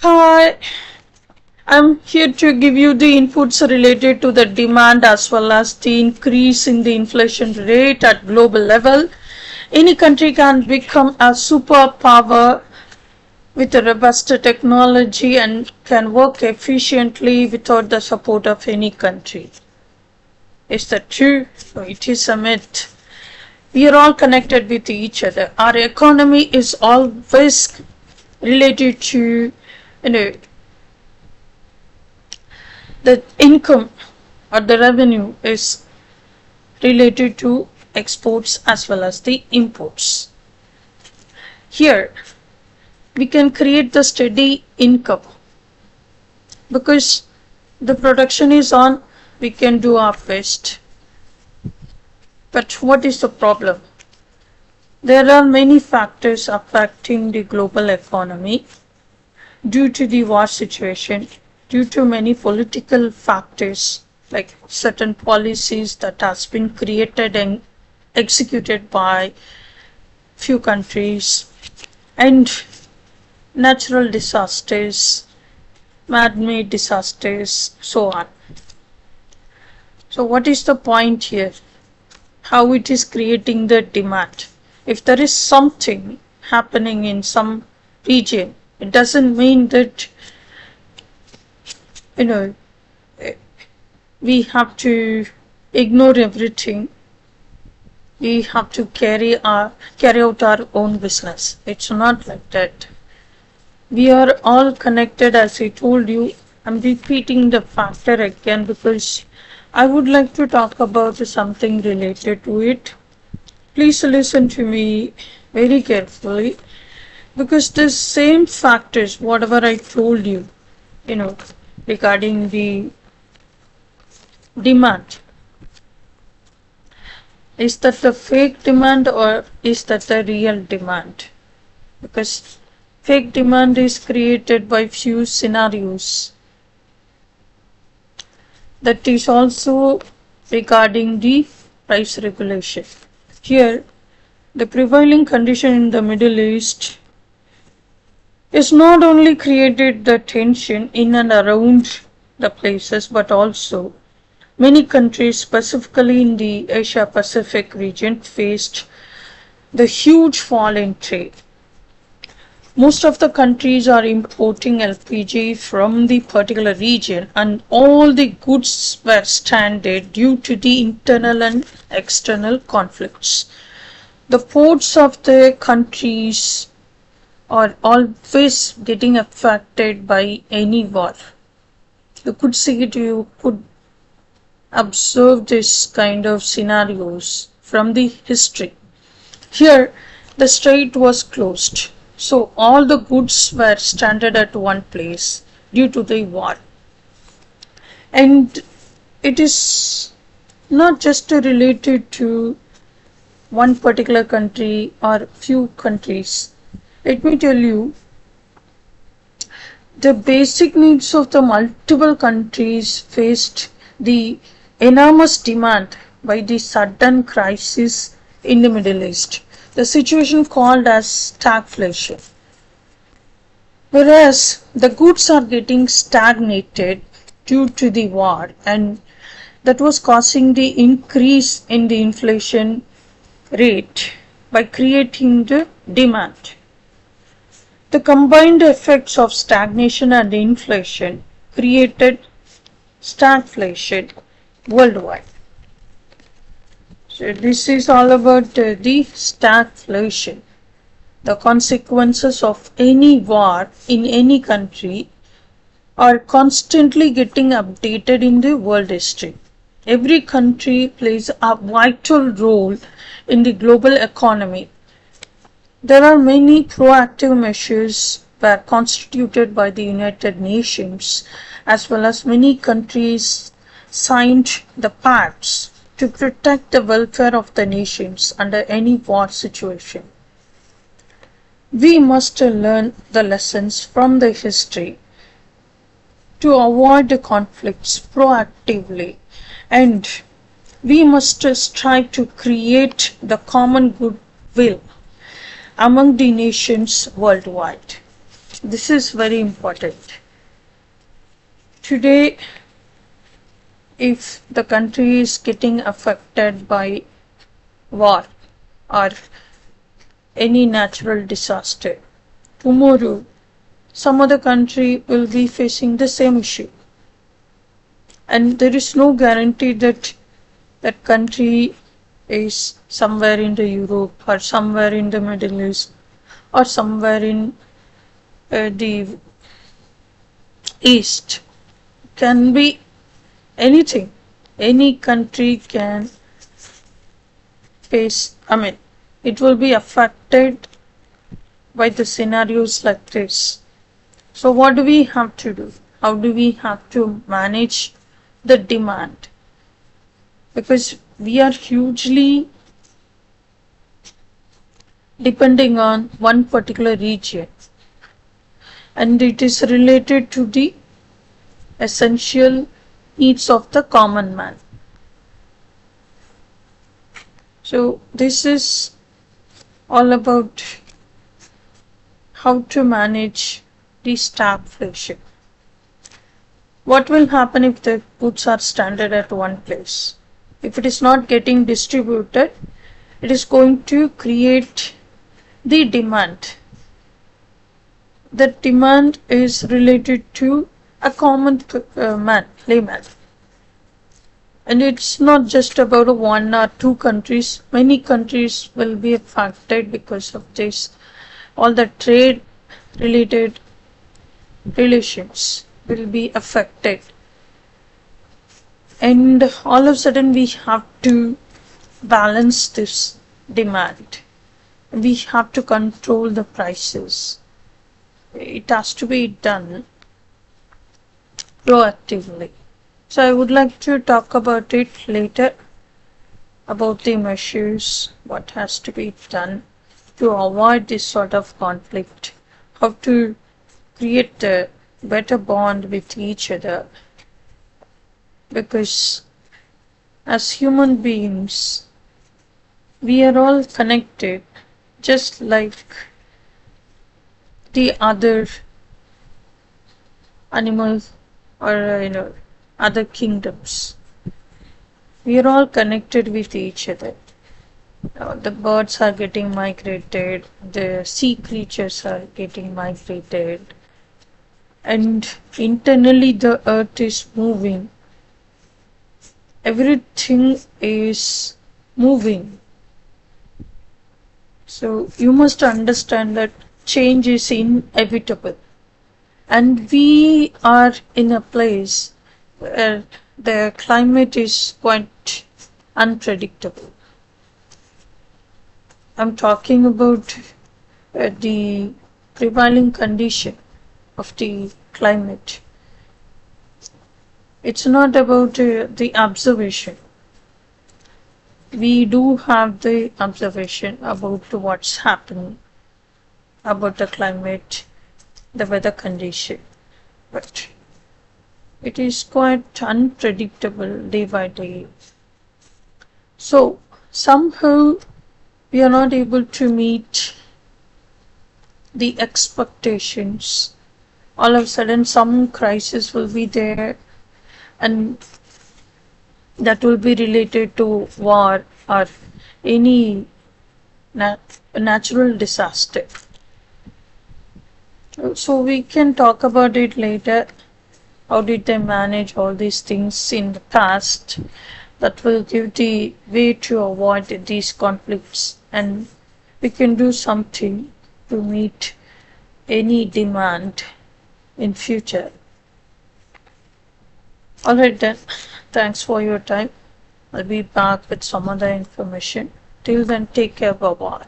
Hi, I'm here to give you the inputs related to the demand as well as the increase in the inflation rate at global level. Any country can become a superpower with a robust technology and can work efficiently without the support of any country. Is that true? No, it is a myth. We are all connected with each other. Our economy is always related to, you know, the income or the revenue is related to exports as well as the imports. Here we can create the steady income because the production is on, we can do our best. But what is the problem? There are many factors affecting the global economy due to the war situation, due to many political factors like certain policies that has been created and executed by few countries, and natural disasters, man-made disasters, so on. So what is the point here? How it is creating the demand? If there is something happening in some region, it doesn't mean that you know we have to ignore everything. We have to carry out our own business. It's not like that. We are all connected, as I told you. I'm repeating the factor again because I would like to talk about something related to it. Please listen to me very carefully because the same factors, whatever I told you, regarding the demand, is that the fake demand or is that the real demand? Because fake demand is created by few scenarios. That is also regarding the price regulation. Here, the prevailing condition in the Middle East is not only created the tension in and around the places, but also many countries, specifically in the Asia Pacific region, faced the huge fall in trade. Most of the countries are importing LPG from the particular region, and all the goods were stranded due to the internal and external conflicts. The ports of the countries are always getting affected by any war. You could see it, you could observe this kind of scenarios from the history. Here, the strait was closed, so all the goods were stranded at one place due to the war. And it is not just related to one particular country or few countries. Let me tell you, the basic needs of the multiple countries faced the enormous demand by the sudden crisis in the Middle East, the situation called as stagflation. Whereas the goods are getting stagnated due to the war, and that was causing the increase in the inflation rate by creating the demand. The combined effects of stagnation and inflation created stagflation worldwide. So this is all about the stagflation. The consequences of any war in any country are constantly getting updated in the world history. Every country plays a vital role in the global economy. There are many proactive measures were constituted by the United Nations, as well as many countries signed the pacts to protect the welfare of the nations under any war situation. We must learn the lessons from the history to avoid the conflicts proactively, and we must strive to create the common goodwill among the nations worldwide. This is very important. Today, if the country is getting affected by war or any natural disaster, tomorrow some other country will be facing the same issue. And there is no guarantee that that country is somewhere in the Europe or somewhere in the Middle East or somewhere in the East. Can be anything. Any country can face, it will be affected by the scenarios like this. So what do we have to do? How do we have to manage the demand? Because we are hugely depending on one particular region, and it is related to the essential needs of the common man. So this is all about how to manage the stagflation. What will happen if the goods are stranded at one place? If it is not getting distributed, it is going to create the demand. The demand is related to a common man, layman. And it's not just about one or two countries. Many countries will be affected because of this. All the trade related relations will be affected. And all of a sudden we have to balance this demand. We have to control the prices. It has to be done proactively. So I would like to talk about it later, about the measures, what has to be done to avoid this sort of conflict, how to create a better bond with each other. Because as human beings, we are all connected, just like the other animals or other kingdoms. We are all connected with each other. The birds are getting migrated, the sea creatures are getting migrated, and internally the earth is moving. Everything is moving. So you must understand that change is inevitable. And we are in a place where the climate is quite unpredictable. I'm talking about the prevailing condition of the climate. It's not about the observation. We do have the observation about what's happening, about the climate, the weather condition, but it is quite unpredictable day by day. So somehow we are not able to meet the expectations. All of a sudden some crisis will be there, and that will be related to war or any natural disaster. So we can talk about it later. How did they manage all these things in the past? That will give the way to avoid these conflicts, and we can do something to meet any demand in future. Alright then, thanks for your time. I'll be back with some other information. Till then, take care, bye bye.